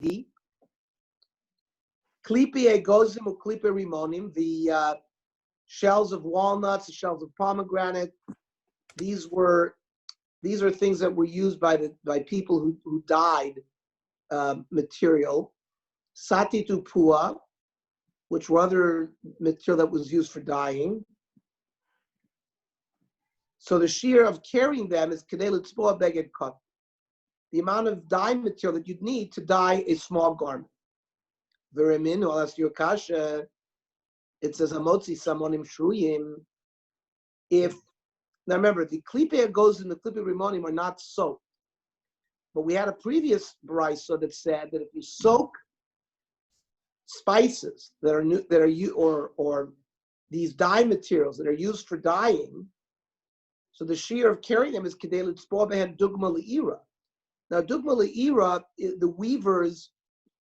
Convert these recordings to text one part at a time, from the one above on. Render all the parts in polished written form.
Klipe egozim or klipe rimonim, the shells of walnuts, the shells of pomegranate. These are things that were used by people who dyed material. Satitu pua, which were other material that was used for dyeing. So the shear of carrying them is kedei litzboa beged cut. The amount of dye material that you'd need to dye a small garment. V'remin, I'll ask you a kasha. It says hamotzi samonim shruyim. Now remember, the klipe goes in the klipe rimonim are not soaked. But we had a previous brisa that said that if you soak spices that are these dye materials that are used for dyeing, so the shear of carrying them is kedei litzboa behen dugma le'ira. Now dugma le'ira, the weavers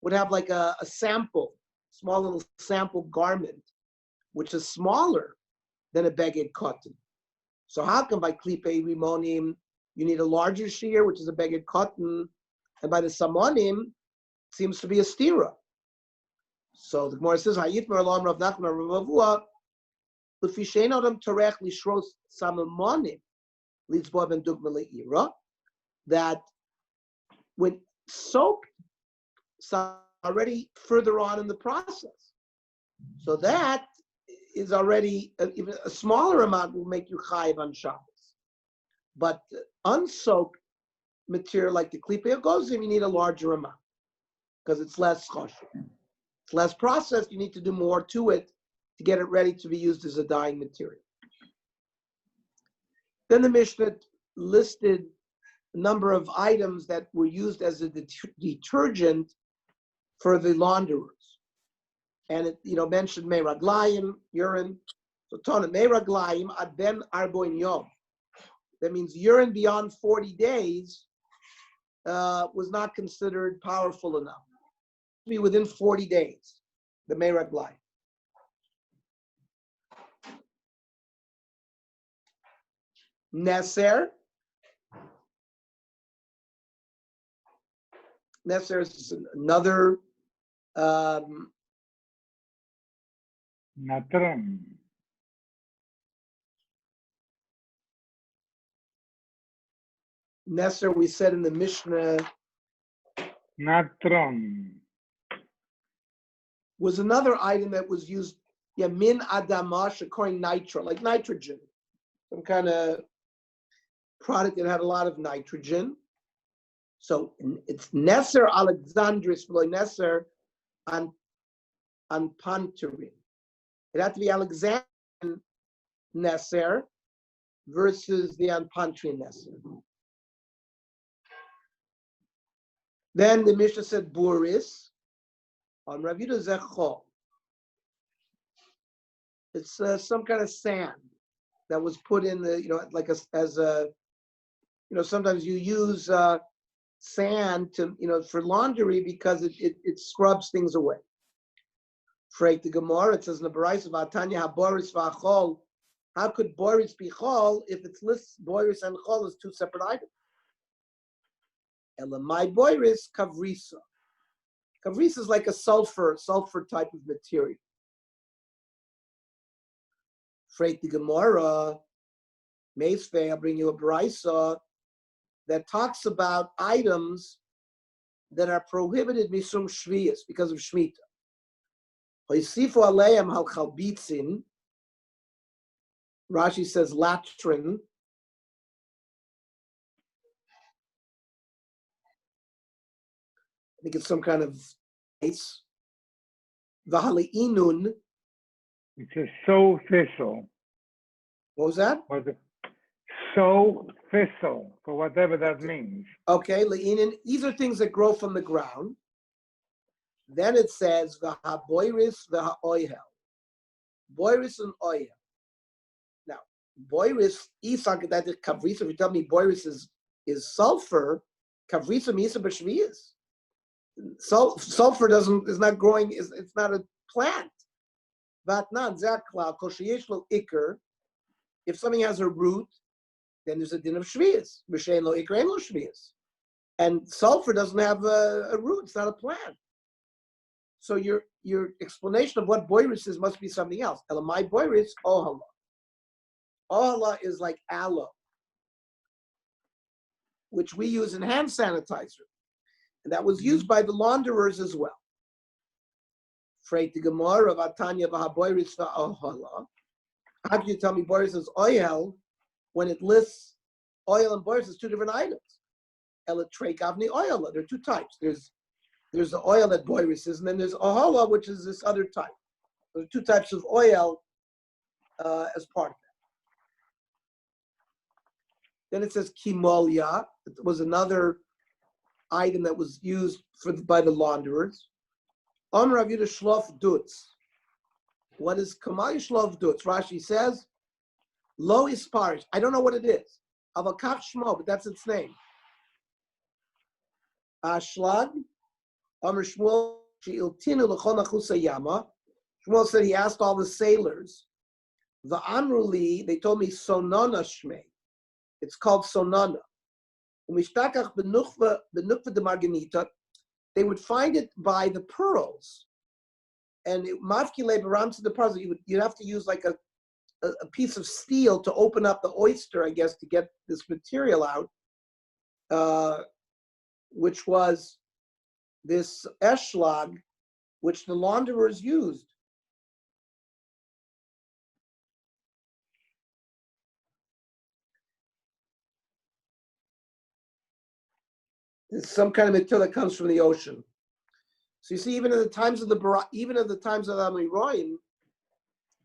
would have like a sample, small little sample garment, which is smaller than a beged cotton. So how come by klipe rimonim you need a larger shear, which is a beged cotton, and by the samonim it seems to be a stira? So the Gemara says, "Hayitmer alam Rav Nachman Rav Avua, l'fishein adam torech lishros samonim litzboa ben dugma le'ira," that when soaked already further on in the process, so that is already even a smaller amount will make you chayiv on Shabbos. But unsoaked material like the klipe agozim, you need a larger amount because it's less choshev. It's less processed. You need to do more to it to get it ready to be used as a dyeing material. Then the Mishnah listed a number of items that were used as a detergent for the launderers. And it, mentioned meiraglayim, urine. So tona meiraglayim ad ben arboin yom. That means urine beyond 40 days was not considered powerful enough. To be within 40 days, the meiraglayim. Neser. Neser is another Natron. Neser, we said in the Mishnah, Natron was another item that was used, min adama shekori nitro, like nitrogen, some kind of product that had a lot of nitrogen. So it's Neser Alexandris, Neser and Panturin. It had to be Alexandrian Neser versus the Anpantrin Neser. Then the Mishnah said Buris on Rav Yehuda Zechol. It's some kind of sand that was put in the, like as a, sometimes you use sand to, for laundry because it scrubs things away. Freit the Gemara, it says in the Baraisa Vatanya HaBoris VaChol. How could Boris be Chol if it's lists Boris and Chol as two separate items? Elamai Boris Kavrisa. Kavrisa is like a sulfur type of material. Freit the Gemara, Meisvei, I'll bring you a Baraisa that talks about items that are prohibited misum shviyas because of shmita. Hoisifu aleim hal chalbitzin. Rashi says latrin. I think it's some kind of ice. V'hali inun. It says sow thistle. What was that? Sow thistle, for whatever that means. Okay, le'inin. These are things that grow from the ground. Then it says v'haboiris v'ha'oihel. Boiris and oihel. Now, boiris, isakadat kavrisa. If you tell me boiris is sulfur, kavrisa misa b'shviyas. Sulfur is not growing. It's not a plant. Vatnan zakla koshiyesh lo ikr. If something has a root, then there's a din of shviyas. B'shein lo ikr ein lo shviyas. And sulfur doesn't have a root, it's not a plant. So your explanation of what boiris is must be something else. Elamai boiris, ohala. Ohala is like aloe, which we use in hand sanitizer. And that was used by the launderers as well. Freit the Gemara of Atanya v'haboiris v'ohala. How can you tell me boiris is oil when it lists oil and boiris as two different items? Elatrei gavni oil. There are two types. There's the oil that boiris is, and then there's ohala, which is this other type. There are two types of oil as part of that. Then it says kimolia. It was another item that was used by the launderers. Amr Rav Yudah shlof dutz. What is kimolia shlof dutz? Rashi says, lo isparish. I don't know what it is. Avakach shmo, but that's its name. Ashlag. Amr Shmuel she'iltinu l'chol nachusa yama. Shmuel said he asked all the sailors. The Amruli, they told me sonana shmei. It's called sonana. They would find it by the pearls, and mafkile baram to the pearls. You'd have to use like a piece of steel to open up the oyster, I guess, to get this material out, which was this eshlag, which the launderers used. It's some kind of material that comes from the ocean. So you see, even at the times of the Amiroim,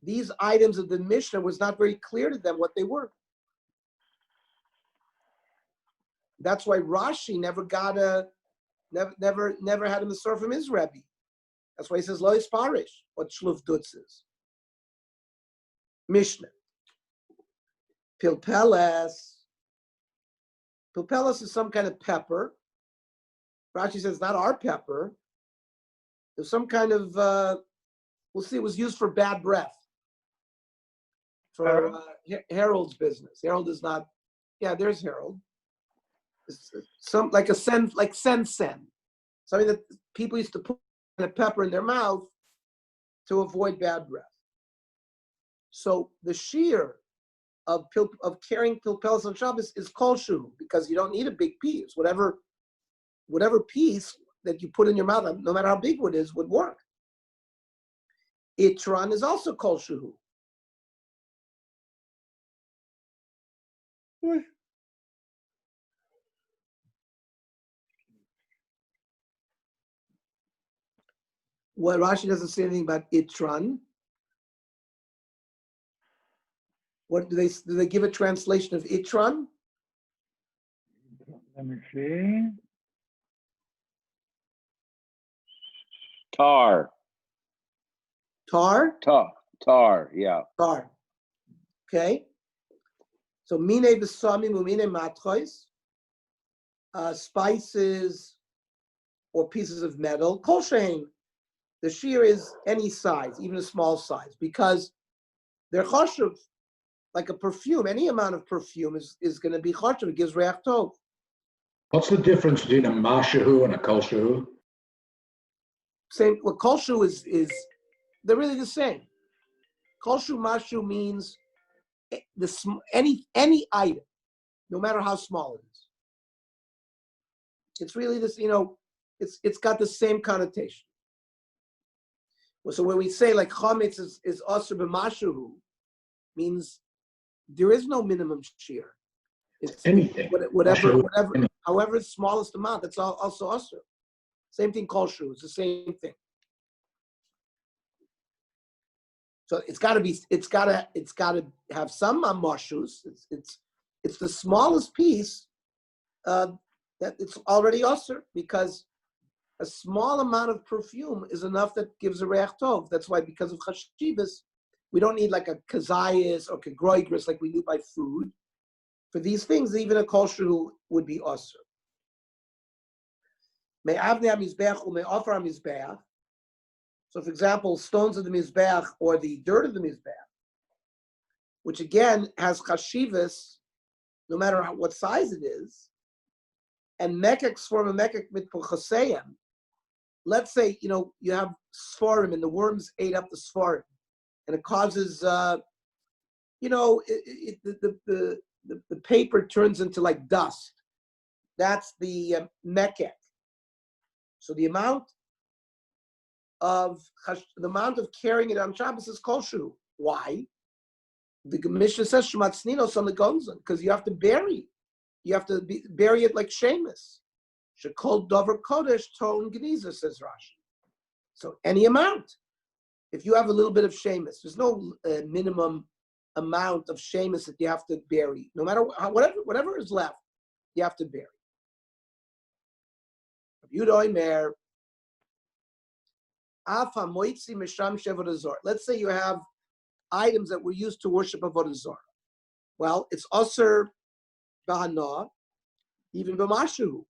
these items of the Mishnah was not very clear to them what they were. That's why Rashi never had him serve from his Rebbe. That's why he says Lo Isparish, what Shluf Dutz is. Mishnah. Pilpeles. Pilpeles is some kind of pepper. Rashi says not our pepper. There's some kind of, we'll see, it was used for bad breath. For Harold's business. Harold is not, yeah, there's Harold. It's some, like sen. Something that people used to put a pepper in their mouth to avoid bad breath. So the shear of carrying pilpeles on Shabbos is kol shu, because you don't need a big piece. Whatever piece that you put in your mouth, no matter how big it is, would work. Itran is also kol shu. Well, Rashi doesn't say anything about itran. What do they give a translation of itran? Let me see. Tar. Tar? Tar, yeah. Tar. Okay. So mine b'samim umine matchos, spices or pieces of metal. Kol shein, the shear is any size, even a small size, because they're chashuv, like a perfume. Any amount of perfume is going to be chashuv. It gives reach tov. What's the difference between a mashahu and a kol shehu? Same. Well, kol shehu is they're really the same. Kol shehu mashu means any item, no matter how small it is. It's really this, it's got the same connotation. Well, so when we say like chametz is asur b'mashu, means there is no minimum shear. It's Anything. Whatever, however the smallest amount, that's also asur. Same thing, kol shehu, it's the same thing. So it's got to have some mashus. It's the smallest piece that it's already asur, because a small amount of perfume is enough that gives a reach tov. That's why, because of chashivas, we don't need like a kazayas or kagroigris like we do by food. For these things, even a kol shehu would be asur. May avnei hamizbeach u'mei ofar hamizbeach. So, for example, stones of the mizbeach or the dirt of the mizbeach, which again has chashivas, no matter what size it is, and mekek sform and mekek mitpochaseyem. Let's say, you have sforim and the worms ate up the sforim, and it causes, the paper turns into like dust. That's the mekek. So the amount of carrying it on Shabbos is kosher. Why? The Mishnah says shematzninos on the gonzon, because you have to bury it like shemus. Shekol dover kodesh ton geniza, says Rashi. So any amount. If you have a little bit of shemus, there's no minimum amount of shemus that you have to bury. No matter whatever is left, you have to bury. Let's say you have items that were used to worship Avodah Zarah. Well, it's aser b'hana, even b'mashu.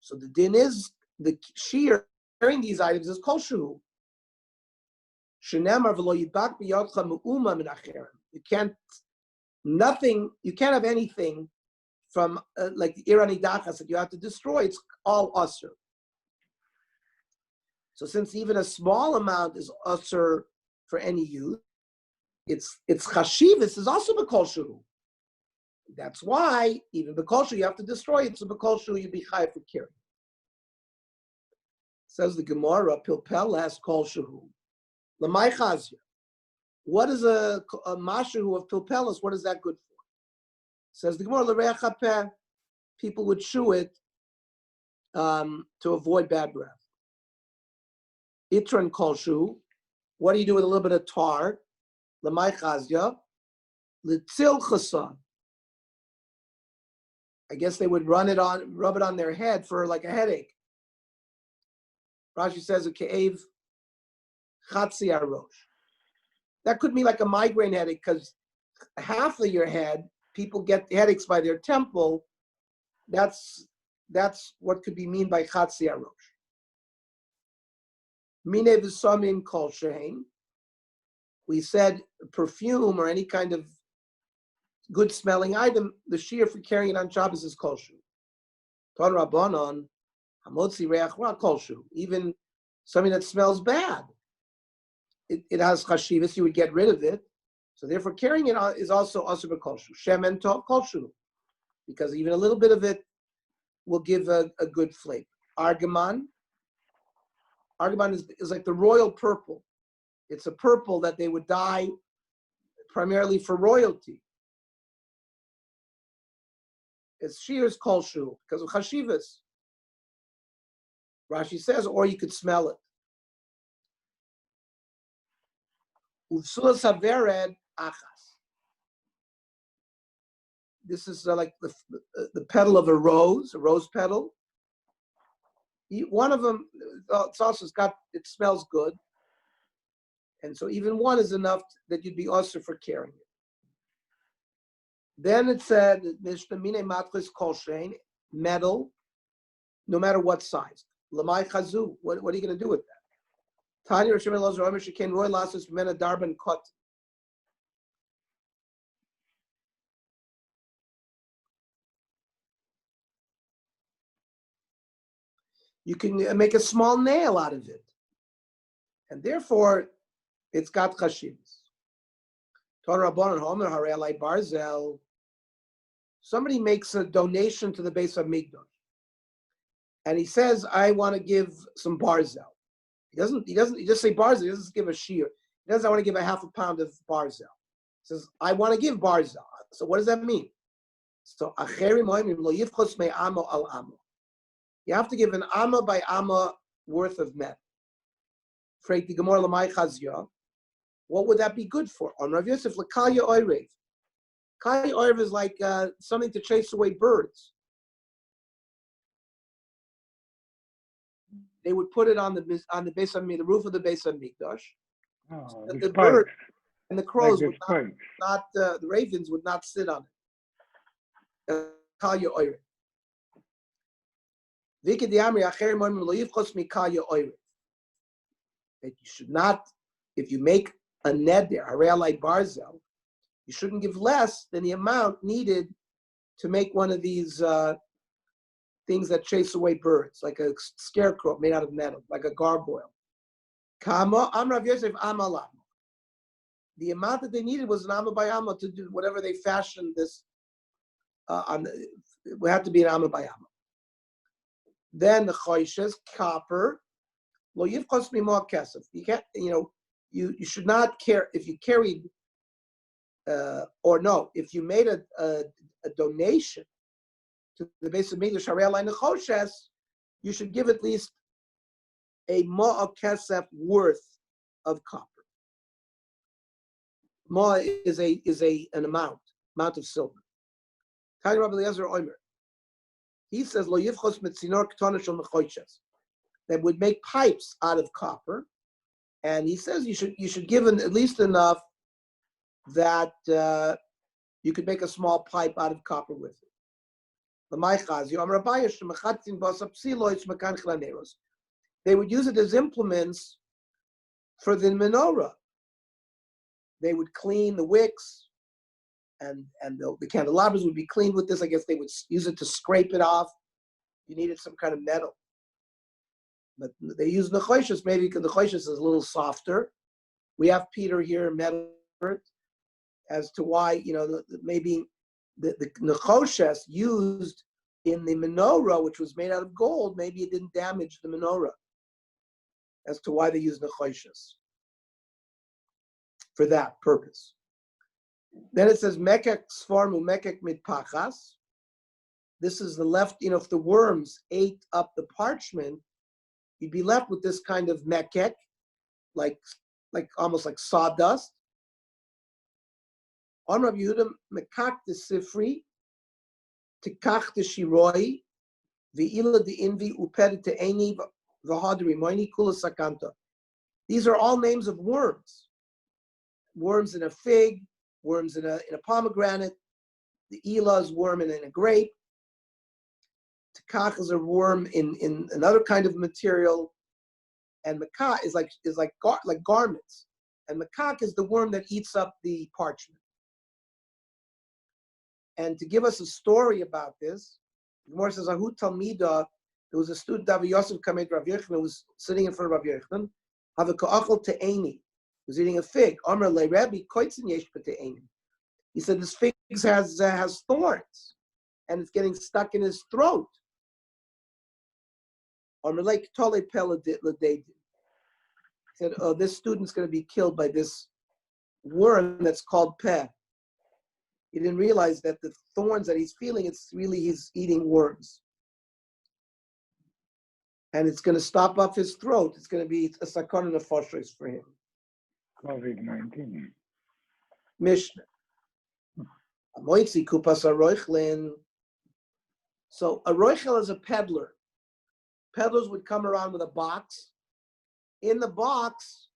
So the din is the shear carrying these items is kol shu. Shenemar v'lo yidbak b'yadcha me'uma min acherem. You can't have anything from like the irani dachas that you have to destroy. It's all aser. So since even a small amount is aser for any use, it's chashivas is also b'kol shu. That's why even b'kol shu you have to destroy it. So b'kol shu you be chayav for carrying. Says the Gemara, pilpel has kol shu. Lamai chazia. What is a mashu of pilpelis? What is that good for? Says the Gemara, l'reach hapeh. People would chew it to avoid bad breath. Itran kol shu. What do you do with a little bit of tar? Lamai chazia. L'tzil chasa. I guess they would rub it on their head for like a headache. Rashi says a ke'ev chatzi arosh. That could be like a migraine headache, because half of your head, people get headaches by their temple. That's what could be mean by chatzi arosh. Mine v'samim kol shehein. We said perfume or any kind of good smelling item, the shear for carrying it on Shabbos is kol shu. Ton rabbanon hamotzi reach ra kol shu. Even something that smells bad, it has chashivas. You would get rid of it. So therefore, carrying it is also asur b'kol shu. Shemen tov kol shu, because even a little bit of it will give a good flavor. Argaman is like the royal purple. It's a purple that they would dye primarily for royalty. It's shears kol shu because of chashivas. Rashi says, or you could smell it. Uvsulas havered achas. This is like the petal of a rose petal. One of them, it smells good. And so even one is enough that you'd be usher for carrying it. Then it said, metal, no matter what size. Lamai chazu, what are you going to do with that? Tanya Rishon Elazar Omer Sheken Roy Lasus Mena Darban Kot. You can make a small nail out of it, and therefore it's got chashivas. Torah Rabbanan Homer Harei Alai Barzel. Somebody makes a donation to the base of Migdosh, and he says, "I want to give some barzel." He just say barzel. He doesn't give a shear. He doesn't. I want to give a half a pound of barzel. He says, "I want to give barzel." So what does that mean? So acherim oimim lo yifchos me amo al amo. You have to give an amma by amma worth of metal. Freit the Gemara lamai chazya. What would that be good for? On Rav Yosef l'kalya oirev. Kalya oirev is like something to chase away birds. They would put it on the base of the roof of the base of Mikdash. Oh, The birds and the crows would not the ravens would not sit on it. Kalya oirev. That you should not, if you make a neder, harei alai barzel, you shouldn't give less than the amount needed to make one of these things that chase away birds, like a scarecrow made out of metal, like a gargoyle. Kama Amrav Yosef Amalam. The amount that they needed was an amma by amma to do whatever they fashioned this it would have to be an amma by amma. Then the choishes, copper, lo yivchos mimo kesef. You can't, you should not care if you carried, if you made a donation to the base of Mikdash Harei Alai Nechoshes, you should give at least a mo'a kesef worth of copper. Mo'a is an amount of silver. Tanya Rabbi Eliezer Omer. He says lo yivchos mitzinor ketana shel mechoshes. That would make pipes out of copper, and he says you should give at least enough that you could make a small pipe out of copper with it. They would use it as implements for the menorah. They would clean the wicks, and the candelabras would be cleaned with this. I guess they would use it to scrape it off. You needed some kind of metal. But they use nechoshes, maybe because the nechoshes is a little softer. We have Peter here, metal, as to why, maybe the nechoshes used in the menorah, which was made out of gold, maybe it didn't damage the menorah, as to why they use nechoshes for that purpose. Then it says, mekek sfarmu mekek mitpachas. This is the left, if the worms ate up the parchment, you'd be left with this kind of mekek, like almost like sawdust. Amrav Yehuda mekak de sifri, tikach de shiroi, ve'ila de invi uped te eni v'hadri moini kula sakanta. These are all names of worms. Worms in a fig, worms in a pomegranate. The ila is worm in a grape. Tikach is a worm in another kind of material, and makak is like garments, and makak is the worm that eats up the parchment. And to give us a story about this, the Gemara says, Ahu Talmida, there was a student, Rav Yosef Kamed Rav Yochanan, was sitting in front of Rav Yochanan, have a ka'achal te'eni, was eating a fig. Amar le Rabbi koitzin yesh te'eni. He said, this fig has thorns, and it's getting stuck in his throat. Amar le ketole pele l'deidi. He said, oh, this student's going to be killed by this worm that's called peh. He didn't realize that the thorns that he's feeling, he's eating worms. And it's going to stop up his throat. It's going to be a sakana nefashos for him. COVID-19. Mishnah. Amoitzi kupas aroichlin. So a roichel is a peddler. Peddlers would come around with a box. In the box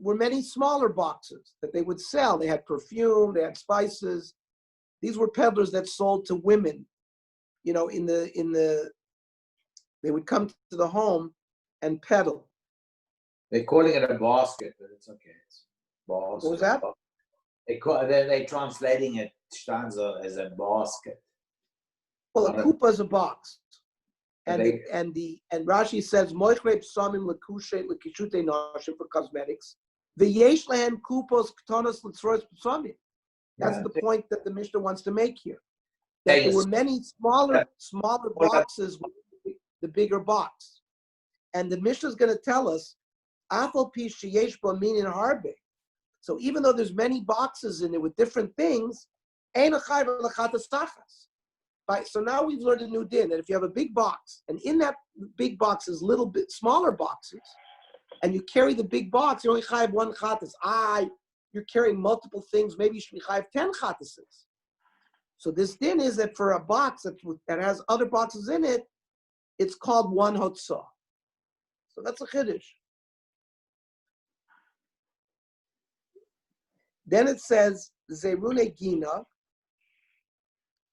were many smaller boxes that they would sell. They had perfume, they had spices. These were peddlers that sold to women. They would come to the home and peddle. They're calling it a basket, but it's okay. It's basket. What was that? They're translating it stanza as a basket. Well, a kupa is a box. And Rashi says moichrei psamim lekushe lekishute nashim for cosmetics. V'yesh lehem kupos k'tonos l'tzrois psamim. That's the point that the Mishnah wants to make here. That there were many smaller boxes with the bigger box. And the Mishnah is going to tell us, afal pi sheyesh bo minin harbe. So even though there's many boxes in it with different things, ein achayv l'chatas tachas. So now we've learned a new din, that if you have a big box, and in that big box is little bit smaller boxes, and you carry the big box, you only chayav one chatas. You're carrying multiple things, maybe you should be chayav 10 chatases. So this din is that for a box that has other boxes in it, it's called one hotzah. So that's a chiddush. Then it says, zerune gina,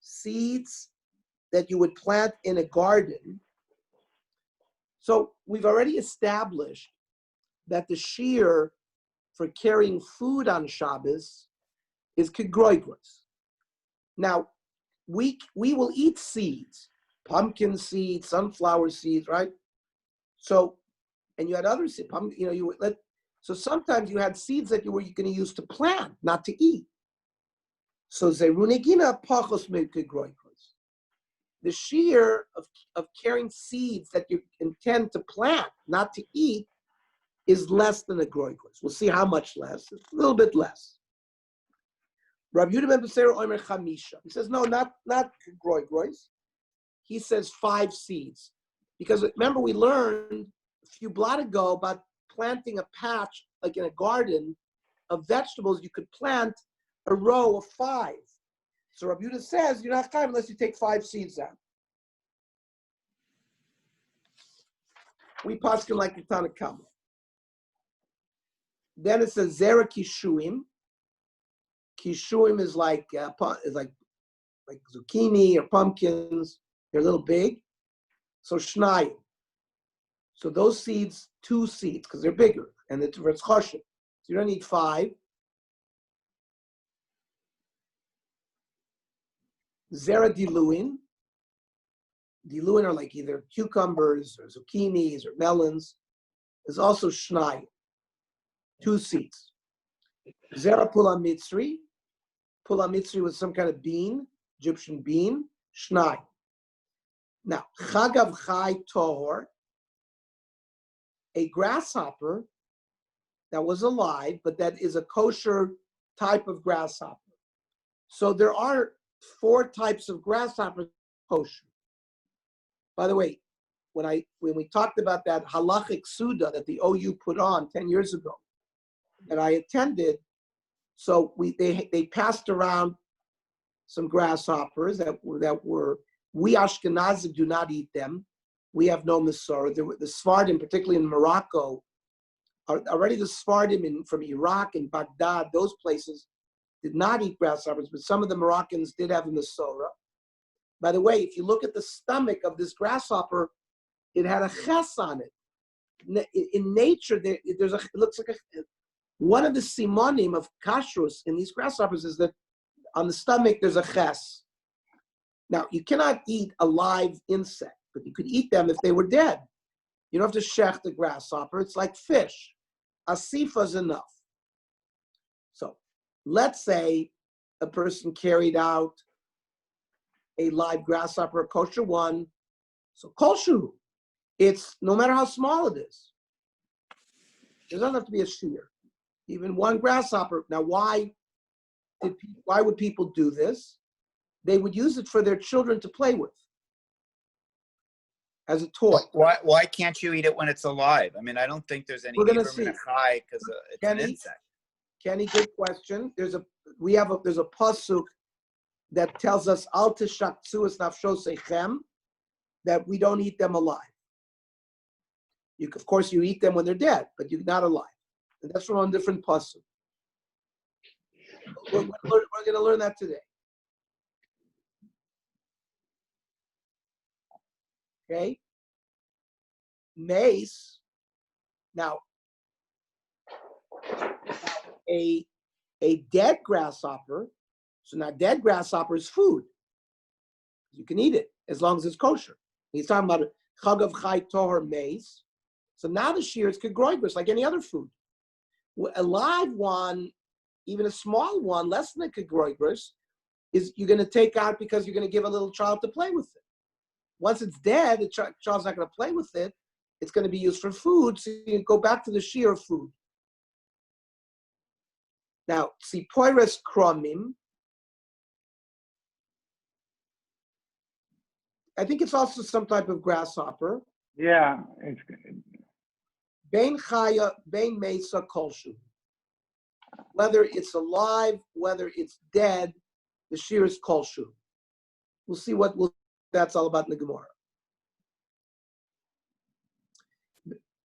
seeds that you would plant in a garden. So we've already established that the shear for carrying food on Shabbos is kegroigros. Now, we will eat seeds, pumpkin seeds, sunflower seeds, right? So, and you had other seeds, so sometimes you had seeds that you were going to use to plant, not to eat. So zerunegina pachos mekegroikos. The shear of carrying seeds that you intend to plant, not to eat, is less than a groikos. We'll see how much less. It's a little bit less. Rabbi Yehuda ben Beseira Omer Chamisha. He says, no, not groikos. He says 5 seeds. Because remember, we learned a few blot ago about planting a patch, like in a garden, of vegetables. You could plant a row of 5. So Rabbi Yehuda says, you're not chayav unless you take 5 seeds out. We paskin like the Tanakh. Then it says zera kishuim. Kishuim is like zucchini or pumpkins. They're a little big. So shnayim. So those seeds, 2 seeds, because they're bigger, and it's choshev. So you don't need 5. Zera diluin. Diluin are like either cucumbers or zucchinis or melons. There's also shnayim, 2 seeds. Zera pula mitzri. Pula mitzri was some kind of bean, Egyptian bean, shnayim. Now, chagav chai tohor, a grasshopper that was alive, but that is a kosher type of grasshopper. So there are 4 types of grasshoppers kosher. By the way, when we talked about that halachic suda that the OU put on 10 years ago, that I attended, so they passed around some grasshoppers that were we Ashkenazim do not eat them. We have no Masorah. The Sephardim, particularly in Morocco, already the Sephardim from Iraq and Baghdad, those places, did not eat grasshoppers, but some of the Moroccans did have a Masorah. By the way, if you look at the stomach of this grasshopper, it had a ches on it. In nature, it looks like one of the simonim of kashrus in these grasshoppers is that on the stomach there's a ches. Now, you cannot eat a live insect, but you could eat them if they were dead. You don't have to shech the grasshopper. It's like fish. Asifa is enough. So let's say a person carried out a live grasshopper, a kosher one. So kolshu, it's no matter how small it is. There doesn't have to be a shear. Even one grasshopper. Now, why would people do this? They would use it for their children to play with as a toy. Why can't you eat it when it's alive? I mean, I don't think there's any We're gonna see. high because it's an insect. Kenny, good question. There's a pasuk that tells us al tishakzu nafshosechem, that we don't eat them alive. Of course, you eat them when they're dead, but you're not alive. And that's from a different pasuk. We're going to learn that today. Okay? Mace. Now, a dead grasshopper, so now dead grasshopper is food. You can eat it as long as it's kosher. He's talking about chagav chai tohar mace. So now the shear is kegroibus, like any other food. A live one, even a small one, less than a kegroibus, is you're going to take out because you're going to give a little child to play with it. Once it's dead, the child's not going to play with it. It's going to be used for food, so you go back to the shear of food. Now, tzipoires kromim. I think it's also some type of grasshopper. Yeah, it's Bein chaya, bein mesa kolshu. Whether it's alive, whether it's dead, the shear is kolshu. We'll see what that's all about in the Gemara.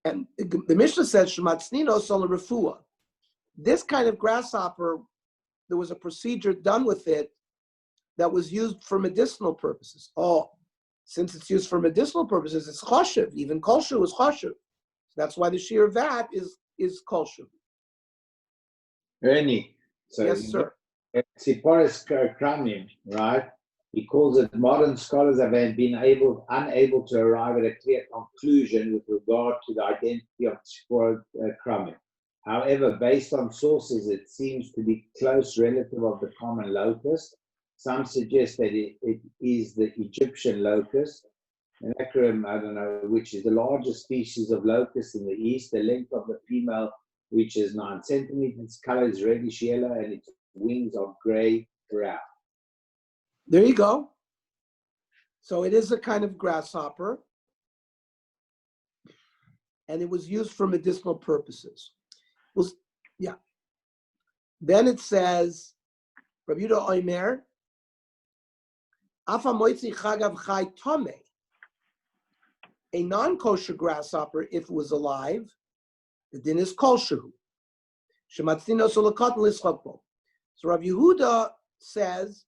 And the Mishnah says, Shematznino sola refuah. This kind of grasshopper, there was a procedure done with it that was used for medicinal purposes. Oh, since it's used for medicinal purposes, it's choshev. Even kolshu is choshev. That's why the shear of that is kolshu. Ernie, so Yes, sir. Tziporis kramim, right? He calls it modern scholars have been unable to arrive at a clear conclusion with regard to the identity of Tzipor Kramim. However, based on sources, it seems to be close relative of the common locust. Some suggest that it is the Egyptian locust, an acronym, I don't know, which is the largest species of locust in the east. The length of the female reaches 9 centimeters, color is reddish yellow, and its wings are gray brown. There you go. So it is a kind of grasshopper, and it was used for medicinal purposes. Well, yeah. Then it says, Rabbi Yehuda Omer, Afa moitzi chagav chai tome. A non-kosher grasshopper, if it was alive, the din is kolshehu. Shematzino solakot lischokbo. So Rabbi Yehuda says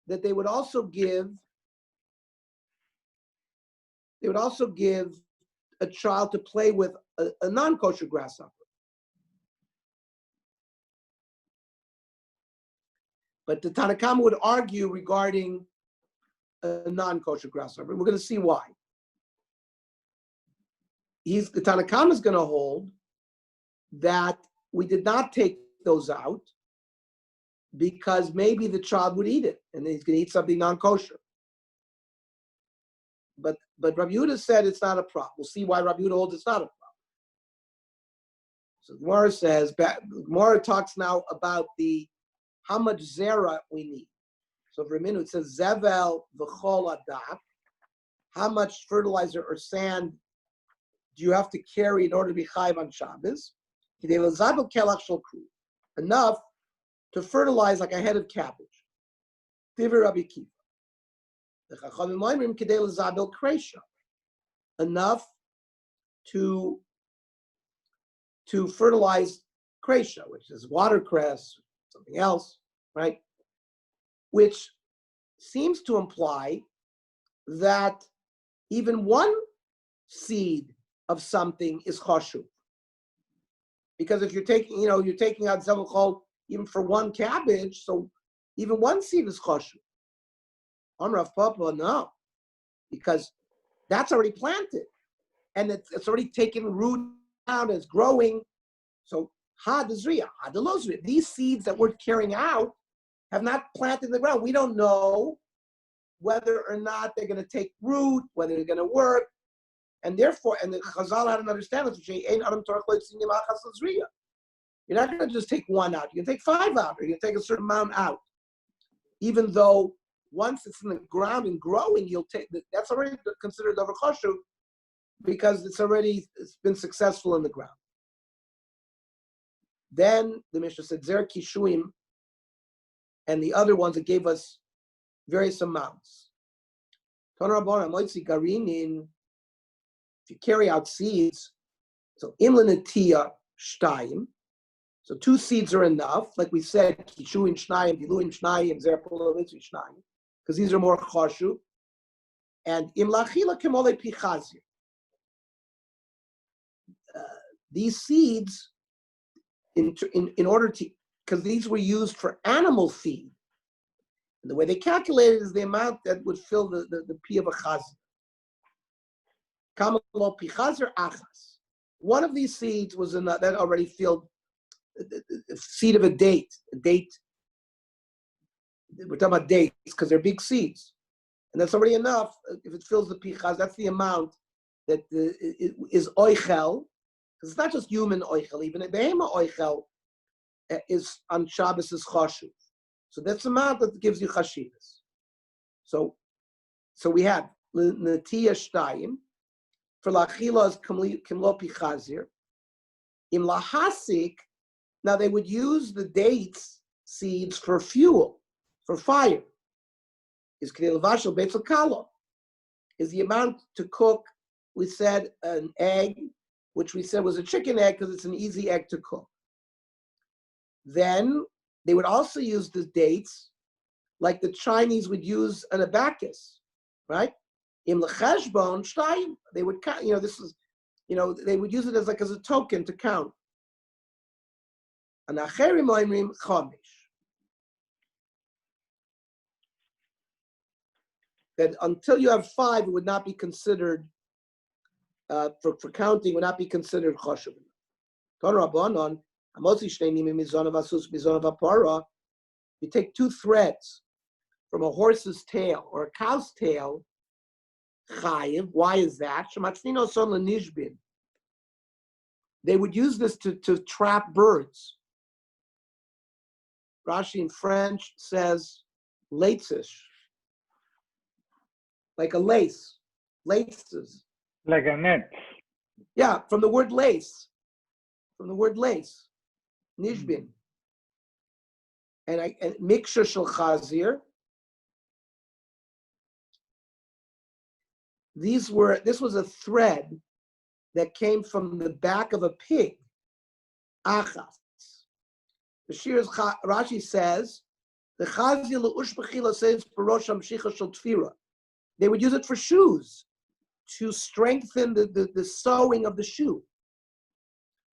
that they would also give a child to play with a non-kosher grasshopper. But the Tanna Kama would argue regarding a non-kosher grasshopper. We're going to see why. The Tanna Kama is going to hold that we did not take those out because maybe the child would eat it and then he's going to eat something non-kosher. But Rabbi Yehuda said it's not a problem. We'll see why Rabbi Yehuda holds it's not a problem. So Gemara says, Gemara talks now about how much zera we need. So for a minute it says zevel v'chol adak. How much fertilizer or sand do you have to carry in order to be chayiv on Shabbos? Enough to fertilize like a head of cabbage. Divrei Rabbi Kiva. The Chachamim oimrim kedei l'zabel kreisha. Enough to fertilize kreisha, which is watercress, something else, right? Which seems to imply that even one seed of something is chashuv. Because if you're taking out zevel chol even for one cabbage, so even one seed is chashuv. Amar Rav Papa, no, because that's already planted and it's already taken root out, it's growing. So ha dezriya, ha delozriya. These seeds that we're carrying out have not planted in the ground. We don't know whether or not they're going to take root, whether they're going to work, and therefore, and the Chazal had an understanding. You're not going to just take one out. You can take 5 out, or you can take a certain amount out. Even though once it's in the ground and growing, that's already considered over chashuv because it's been successful in the ground. Then the Mishnah said zer kishuim, and the other ones that gave us various amounts. If you carry out seeds, so imlanetiya shtayim, so 2 seeds are enough. Like we said, kishuim shnayim, diluim shnayim, zer polovitzvi shnayim, because these are more chashuv. And imlachila kemole pichazir. These seeds, in order to, because these were used for animal feed. And the way they calculated is the amount that would fill the pea of a chazir. Kamalo pichazir achas. One of these seeds was that already filled the seed of a date. A date. We're talking about dates because they're big seeds, and that's already enough. If it fills the pichaz, that's the amount that is oichel. Because it's not just human oichel, even a behema oichel is on Shabbos is chashuv. So that's the amount that gives you chashivas. So we have netiya shtayim for lachila is kimlo pichazir. Im lahasik, now they would use the dates seeds for fuel, for fire. Is kedei levashel beitzel kalo. Is the amount to cook? We said an egg, which we said was a chicken egg because it's an easy egg to cook. Then they would also use the dates like the Chinese would use an abacus, right? Im lecheshbon shtayim. They would count, they would use it as a token to count. And acherim oimrim chomish. that until you have 5, it would not be considered, for counting, would not be considered choshev. You take 2 threads from a horse's tail or a cow's tail, chayiv. Why is that? They would use this to trap birds. Rashi in French says laces, like a lace, laces. Like a net. Yeah, from the word lace, nishbin. And miksha shel chazir. This was a thread that came from the back of a pig. Achas. The Shir's Rashi says, the chazir le'ushbechila says parosham shicha shel tfira. They would use it for shoes to strengthen the sewing of the shoe.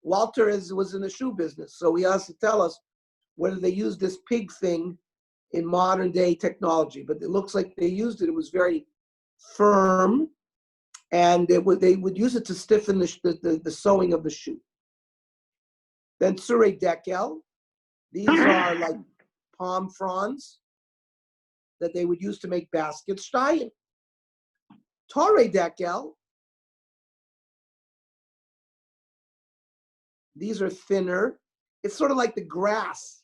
Walter was in the shoe business, so he has to tell us whether they use this pig thing in modern day technology. But it looks like they used it. It was very firm, and they would use it to stiffen the sewing of the shoe. Then surei dekel. These are like palm fronds that they would use to make baskets. Shtayim. Torei dekel. These are thinner. It's sort of like the grass.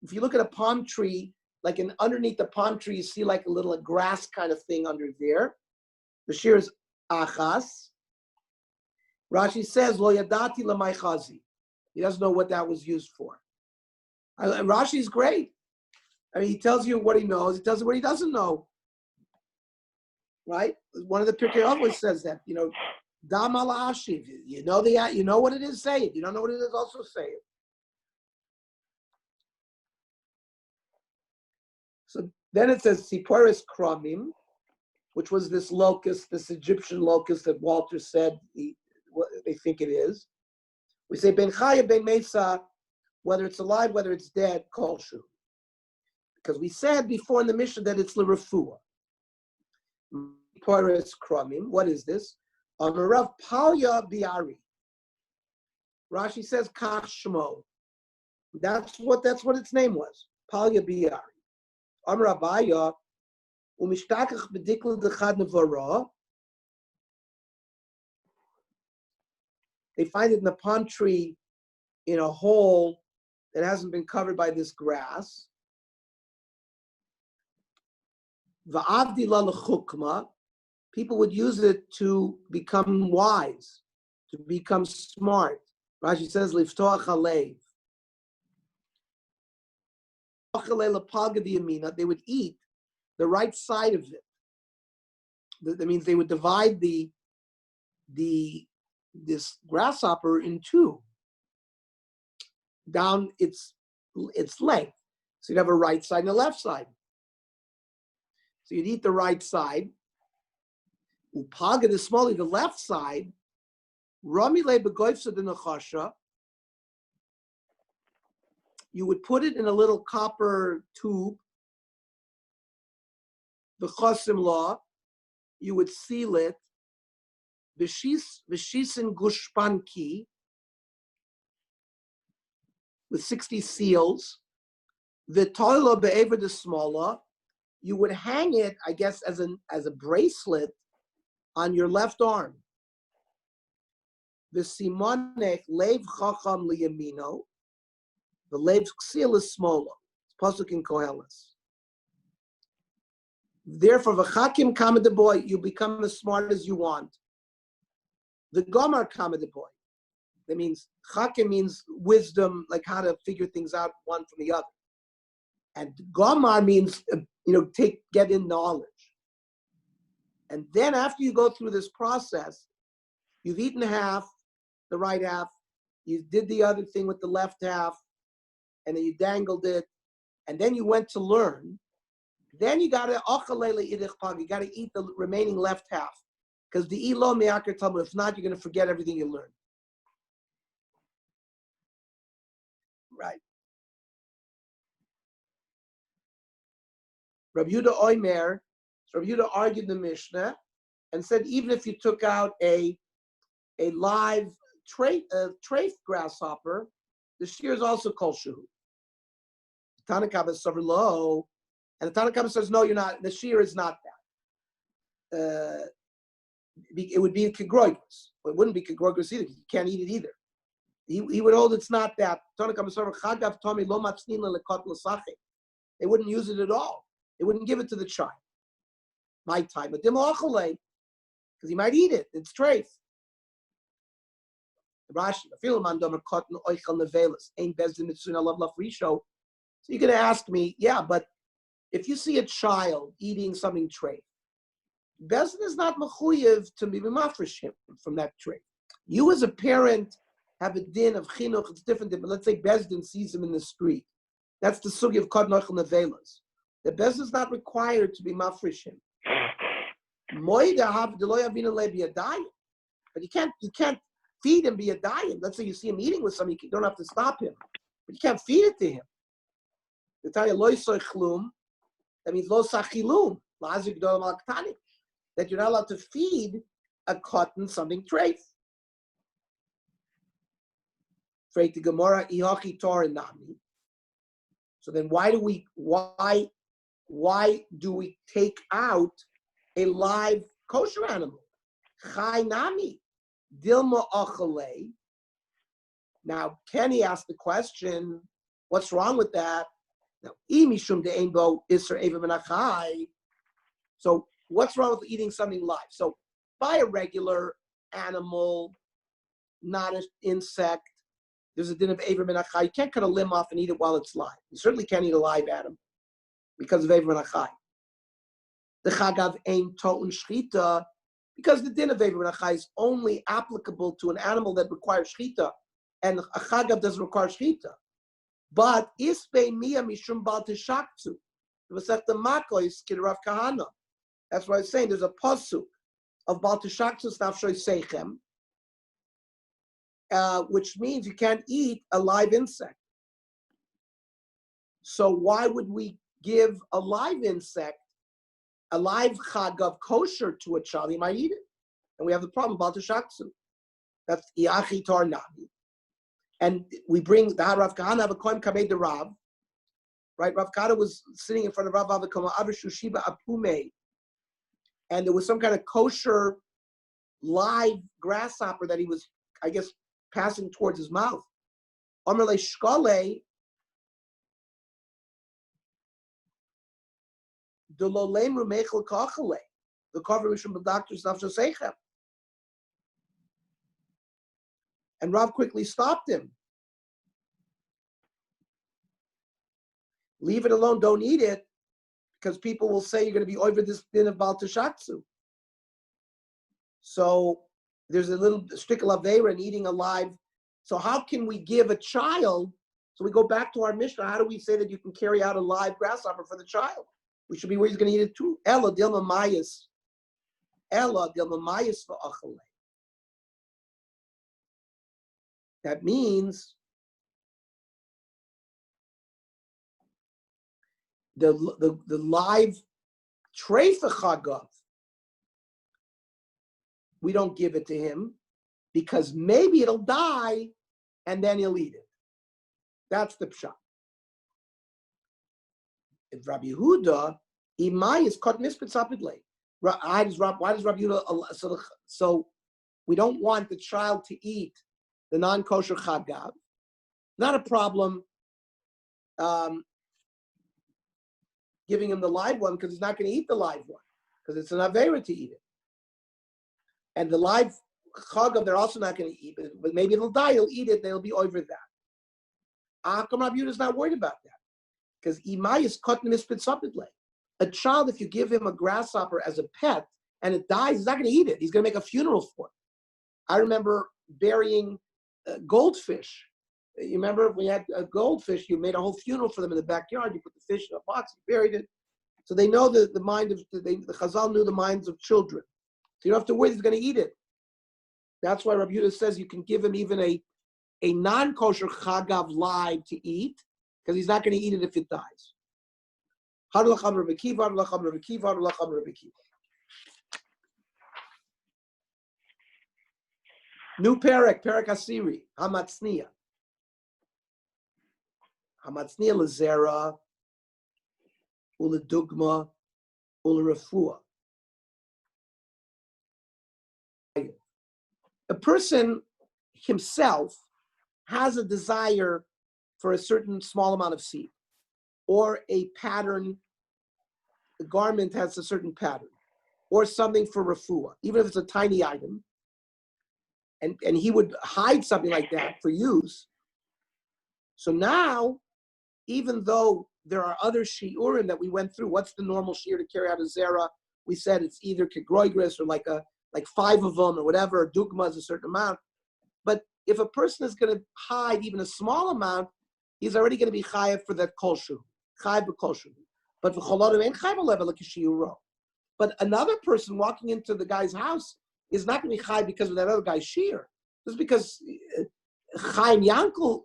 If you look at a palm tree, like underneath the palm tree, you see like a grass kind of thing under there. The shir is achas. Rashi says, lo yadati lamay chazi. He doesn't know what that was used for. And Rashi is great. I mean, he tells you what he knows. He tells you what he doesn't know. Right? One of the Pirkei always says that, dam ala ashiv. You know what it is, say it. You don't know what it is, also say it. So then it says Siporis Kramim, which was this locust, this Egyptian locust that Walter said what they think it is. We say Ben Chaya Ben Mesa, whether it's alive, whether it's dead, Kolshu. Because we said before in the Mishnah that it's L'Refuah. Siporis Kramim, what is this? Amarav Palya Biari. Rashi says Kach Shmo. That's what its name was. Palya Biari. Amar Abaya, u'mishtakach b'dikla d'chad nevara. They find it in the palm tree in a hole that hasn't been covered by this grass. Va'avdila l'chukma. People would use it to become wise, to become smart. Rashi says, liftoach halev. They would eat the right side of it. That means they would divide this grasshopper in 2 down its length. So you'd have a right side and a left side. So you'd eat the right side. Upaga the smally, the left side. Ramile begoifsa the nachasha. You would put it in a little copper tube. The chosim law, you would seal it. V'shisin gushpanki, with 60 seals. The toila be'ever the smaller, you would hang it, I guess, as a bracelet on your left arm. The simonech lev chacham liyamino. The lev seal is smaller. It's pasuk in Koheles. Therefore, v'chakim kama the boy, you become as smart as you want. The gomar kama the boy. That means chakim means wisdom, like how to figure things out one from the other. And gomar means get in knowledge. And then after you go through this process, you've eaten half, the right half. You did the other thing with the left half, and then you dangled it, and then you went to learn. Then you got to eat the remaining left half, because the ilo me'akar talmud. If not, you're going to forget everything you learned. Right. Rabbi Yehuda Oimer, So Rabbi Yehuda argued the Mishnah and said even if you took out a live trafe grasshopper, the shear is also kol shehu. Tanakh is super low, and the Tanakh says no, you're not. The shear is not that. It would be kegroigos. It wouldn't be kegroigos either. You can't eat it either. He would hold it's not that. They wouldn't use it at all. They wouldn't give it to the child. My time, but because he might eat it. It's treif. Rashi, so you're going to ask me, yeah, but if you see a child eating something treif, Bezdin is not mechuyev to be mafresh him from that treif. You as a parent have a din of chinuch, it's different, but let's say Bezdin sees him in the street. That's the sugi of kod nochel nevelas. The Bezdin is not required to be mafresh him. But you can't feed him via diet. Let's say you see him eating with something, you don't have to stop him. But you can't feed it to him. The Tanya loy soichlum, that means lo sachilum, that you're not allowed to feed a cotton something treif. Freit the Gemara ihachi tor nami. So then why do we take out a live kosher animal? Chai nami. Dilma achale. Now, Kenny asked the question, what's wrong with that? Now, imishum de'enbo isser eva menachai. So, what's wrong with eating something live? So, buy a regular animal, not an insect. There's a din of eva menachai. You can't cut a limb off and eat it while it's live. You certainly can't eat a live animal because of eva menachai. The chagav ein to'un shchita. Because the din of Eiver Menachai is only applicable to an animal that requires shchita, and a chagav doesn't require shchita. But isbei miya mishum bal tishaktu, the makois kid Rav Kahana. That's what I'm saying. There's a pasuk of bal tishaktu snafshoy seichem, which means you can't eat a live insect. So why would we give a live insect, a live chagav kosher to a child? He might eat it. And we have the problem about the shaksu. That's iachi tar nami. And we bring the Rav Kahana have a koim kabei de Rav. Right? Rav Kahana was sitting in front of Rav Avakama Avishu Shiba Apume. And there was some kind of kosher live grasshopper that he was, I guess, passing towards his mouth. Omerle shkale the lolem rumechel kachale. The cover from the doctor's nafsho seichem. And Rav quickly stopped him. Leave it alone, don't eat it, because people will say you're going to be over this din of Baal Tashaksu. So there's a little shtickle aveira in eating alive. So how can we give a child, so we go back to our Mishnah, how do we say that you can carry out a live grasshopper for the child? We should be where he's going to eat it too. Ella dilma mayas. Ella dilma mayas for achale. That means the live treifa chagav, we don't give it to him because maybe it'll die and then he'll eat it. That's the pshat. If Rabbi Yehuda, imai is caught mispitsapidle. Why does Rabbi Yehuda? So we don't want the child to eat the non-kosher chagav. Not a problem giving him the live one because he's not going to eat the live one because it's an avera to eat it. And the live chagav they're also not going to eat it, but maybe it'll die. He'll eat it. They'll be over that. Akam Rabbi Yehuda is not worried about that because imai is cotton mispitsapidle. A child, if you give him a grasshopper as a pet and it dies, he's not going to eat it. He's going to make a funeral for it. I remember burying goldfish. You remember we had a goldfish, you made a whole funeral for them in the backyard. You put the fish in a box, you buried it. So they know the mind of, the Chazal knew the minds of children. So you don't have to worry he's going to eat it. That's why Rabbi Yehuda says you can give him even a non-kosher chagav live to eat because he's not going to eat it if it dies. Hadlacham Rabbi Kiva, Hadlacham Rabbi Kiva, Hadlacham Rabbi Kiva. New Perek Asiri, Hamatzniya. Hamatzniya Lazera, Ula Dugma, Ula Rafua. A person himself has a desire for a certain small amount of seed, or a pattern, the garment has a certain pattern, or something for Rafua, even if it's a tiny item. And he would hide something like that for use. So now, even though there are other shiurim that we went through, what's the normal shiur to carry out a zera? We said it's either kegroigris or like 5 of them or whatever, dugma is a certain amount. But if a person is going to hide even a small amount, he's already going to be chayav for that kolshu, chayav b'kolshu. But for cholodim ain't chayav level like a shiuro. But another person walking into the guy's house is not going to be chayav because of that other guy's shiur. Just because Chaim Yankel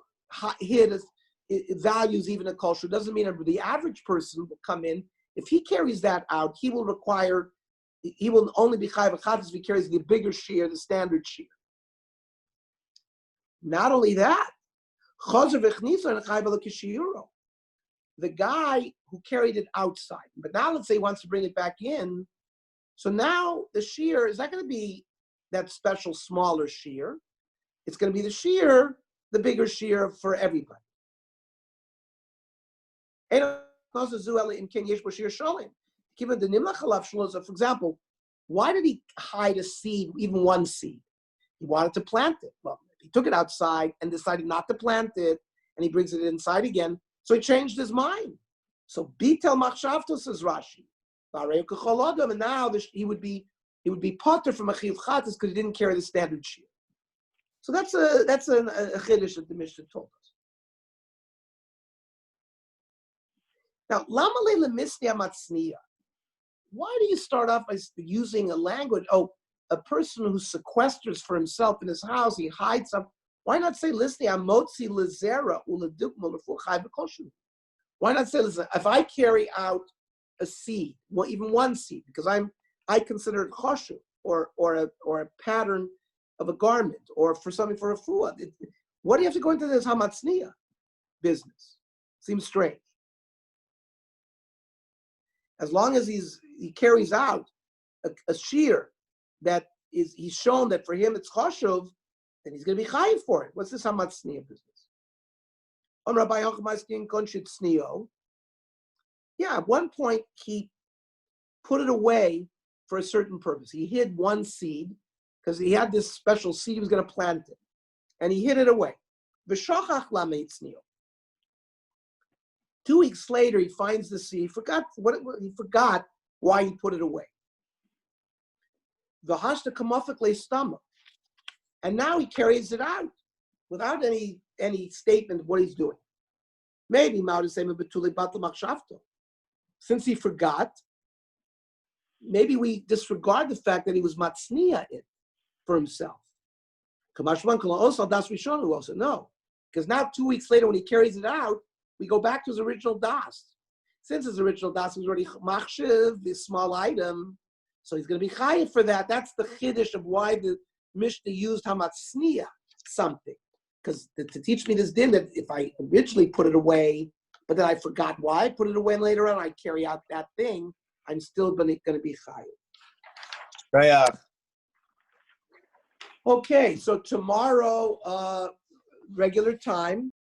hid values even a kolshu doesn't mean that the average person will come in. If he carries that out, he will only be chayav achatas if he carries the bigger shiur, the standard shiur. Not only that, the guy who carried it outside, but now let's say he wants to bring it back in, so now the shear is not going to be that special smaller shear. It's going to be the shear, the bigger shear for everybody. For example, why did he hide a seed, even one seed? He wanted to plant it. Well, he took it outside and decided not to plant it, and he brings it inside again. So he changed his mind. So bitel machshavto, says Rashi. And now he would be potter from a chiyuv chatas because he didn't carry the standard shear. So that's a chiddush that the Mishnah told us. Now, lama leila misnia matzniya. Why do you start off by using a language? Oh, a person who sequesters for himself in his house, he hides something. Why not say, listen, amotzi lezera uledukma lefu chai b'koshu? Why not say, listen, if I carry out a seed, well, even one seed, because I consider it choshu, or a pattern of a garment, or for something for a fuah. What do you have to go into this hamatzniya business? Seems strange. As long as he carries out a shear that he's shown that for him it's choshuv, then he's going to be chayiv for it. What's this hamatzniya business? On Rabbi Yochanan konshit snio. Yeah, at one point he put it away for a certain purpose. He hid one seed because he had this special seed he was going to plant it, and he hid it away. V'shachach lameitz snio. 2 weeks later, he finds the seed. He forgot why he put it away. The hashta kamafik stomach, and now he carries it out without any statement of what he's doing. Maybe since he forgot, maybe we disregard the fact that he was matzniya it for himself. Also no, because now 2 weeks later when he carries it out, we go back to his original das. Since his original das was already machshiv, this small item, so he's going to be chayiv for that. That's the chiddush of why the Mishnah used hamatzniya something, because to teach me this din that if I originally put it away, but then I forgot why I put it away, and later on I carry out that thing, I'm still going to be chayiv. Right. Okay, so tomorrow, regular time.